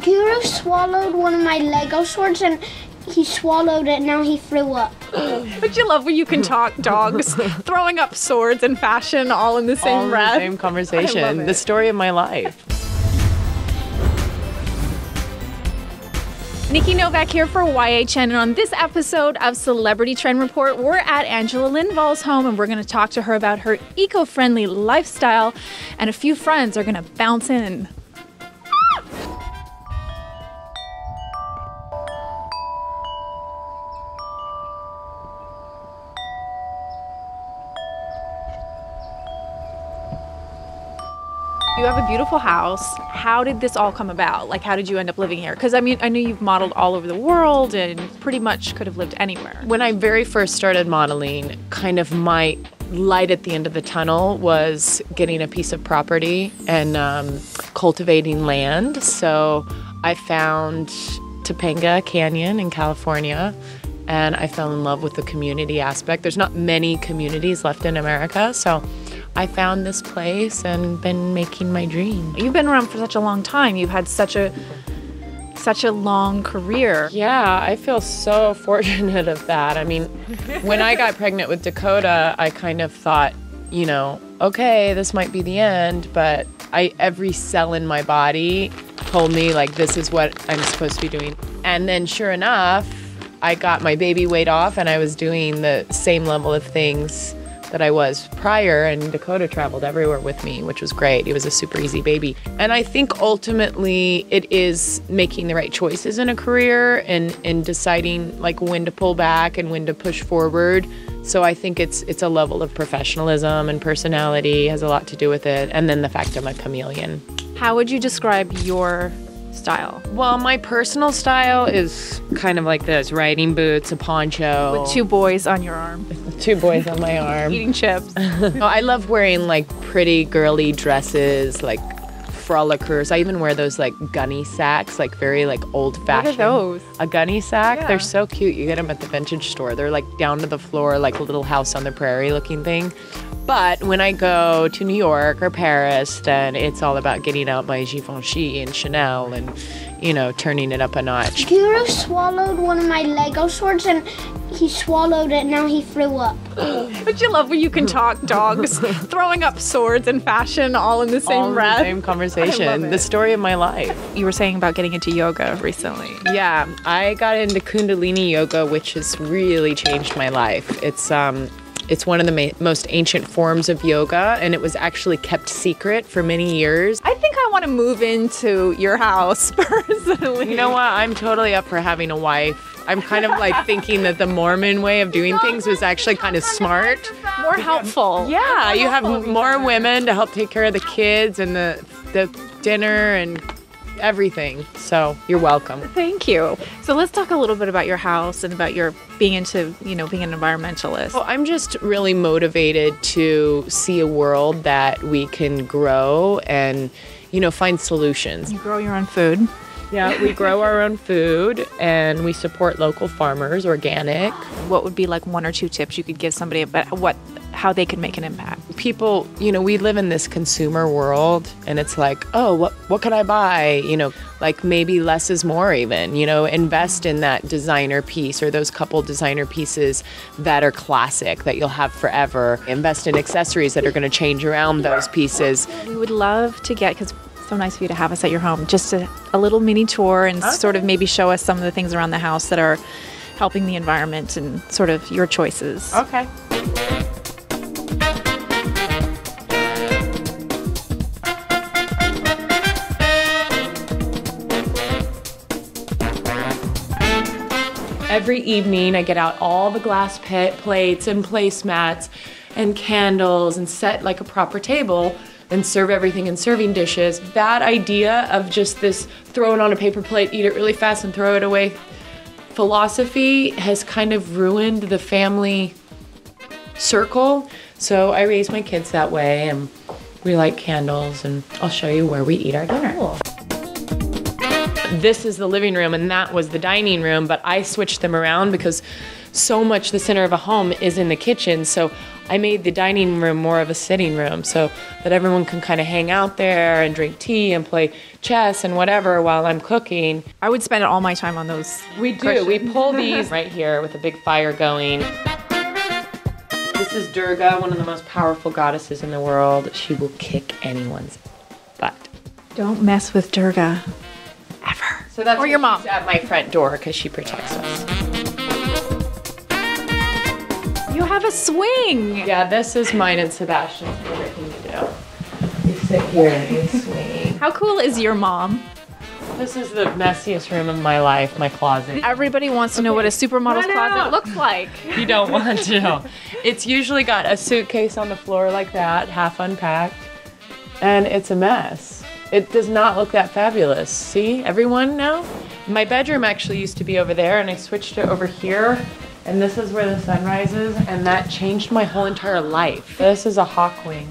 Guru swallowed one of my Lego swords and he swallowed it, now he threw up. But you love when you can talk dogs, throwing up swords and fashion all in the same breath. All in the same conversation. The story of my life. Nikki Novak here for YHN, and on this episode of Celebrity Trend Report, we're at Angela Lindvall's home, and we're going to talk to her about her eco-friendly lifestyle, and a few friends are going to bounce in. You have a beautiful house. How did this all come about? Like, how did you end up living here? Because I mean, I know you've modeled all over the world and pretty much could have lived anywhere. When I very first started modeling, kind of my light at the end of the tunnel was getting a piece of property and cultivating land. So I found Topanga Canyon in California, and I fell in love with the community aspect. There's not many communities left in America, so I found this place and been making my dream. You've been around for such a long time. You've had such a long career. Yeah, I feel so fortunate of that. I mean, when I got pregnant with Dakota, I kind of thought, you know, okay, this might be the end, but every cell in my body told me, like, this is what I'm supposed to be doing. And then sure enough, I got my baby weight off and I was doing the same level of things that I was prior, and Dakota traveled everywhere with me, which was great. He was a super easy baby. And I think ultimately it is making the right choices in a career and deciding like when to pull back and when to push forward. So I think it's a level of professionalism, and personality has a lot to do with it. And then the fact I'm a chameleon. How would you describe your style? Well, my personal style is kind of like this: riding boots, a poncho. With two boys on your arm. 2 boys on my arm. Eating chips. I love wearing like pretty girly dresses, like frolickers. I even wear those like gunny sacks, like very like old fashioned. What are those? A gunny sack? Yeah. They're so cute. You get them at the vintage store. They're like down to the floor, like a little house on the prairie looking thing. But when I go to New York or Paris, then it's all about getting out my Givenchy and Chanel and, you know, turning it up a notch. Guru swallowed one of my Lego swords and he swallowed it, now he threw up. But you love when you can talk dogs, throwing up swords and fashion all in the same breath. All in the same conversation. The story of my life. You were saying about getting into yoga recently. Yeah, I got into Kundalini yoga, which has really changed my life. It's one of the most ancient forms of yoga, and it was actually kept secret for many years. I think I want to move into your house personally. You know what? I'm totally up for having a wife. I'm kind of like thinking that the Mormon way of doing things was actually kind of smart. More helpful. Yeah, you have more women to help take care of the kids and the dinner and everything. So you're welcome. Thank you. So let's talk a little bit about your house and about your being into, you know, being an environmentalist. Well, I'm just really motivated to see a world that we can grow and, you know, find solutions. You grow your own food. Yeah, we grow our own food and we support local farmers, organic. What would be like 1 or 2 tips you could give somebody about how they could make an impact? People, you know, we live in this consumer world and it's like, oh, what could I buy? You know, like maybe less is more even, you know, invest in that designer piece or those couple designer pieces that are classic, that you'll have forever. Invest in accessories that are going to change around those pieces. We would love to get, because so nice of you to have us at your home, just a little mini tour and sort of maybe show us some of the things around the house that are helping the environment and sort of your choices. Okay. Every evening I get out all the glass plates and placemats and candles and set like a proper table and serve everything in serving dishes. That idea of just this throw it on a paper plate, eat it really fast and throw it away philosophy has kind of ruined the family circle. So I raise my kids that way and we light candles, and I'll show you where we eat our dinner. Cool. This is the living room and that was the dining room, but I switched them around because so much the center of a home is in the kitchen. So I made the dining room more of a sitting room so that everyone can kind of hang out there and drink tea and play chess and whatever while I'm cooking. I would spend all my time on those. We do. We pull these right here with a big fire going. This is Durga, one of the most powerful goddesses in the world. She will kick anyone's butt. Don't mess with Durga. Ever. So that's or your mom. She's at my front door because she protects us. You have a swing. Yeah, this is mine and Sebastian's favorite thing to do. We sit here and we swing. How cool is your mom? This is the messiest room of my life, my closet. Everybody wants to know what a supermodel's closet looks like. You don't want to. It's usually got a suitcase on the floor like that, half unpacked, and it's a mess. It does not look that fabulous. See, everyone now? My bedroom actually used to be over there, and I switched it over here, and this is where the sun rises, and that changed my whole entire life. This is a hawk wing,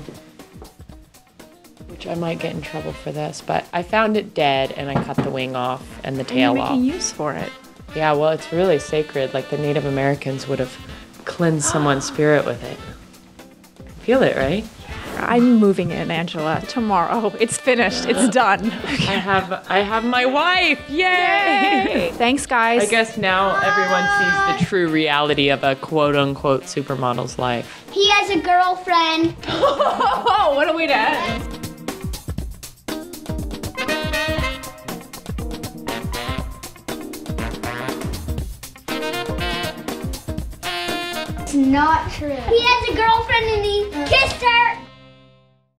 which I might get in trouble for this, but I found it dead, and I cut the wing off and the tail off. Making use for it. Yeah, well, it's really sacred. Like the Native Americans would have cleansed someone's spirit with it. Feel it, right? I'm moving in, Angela, tomorrow. It's finished. It's done. I have my wife. Yay! Thanks, guys. I guess now everyone sees the true reality of a quote-unquote supermodel's life. He has a girlfriend. Oh, what a way to end. It's not true. He has a girlfriend and he kissed her.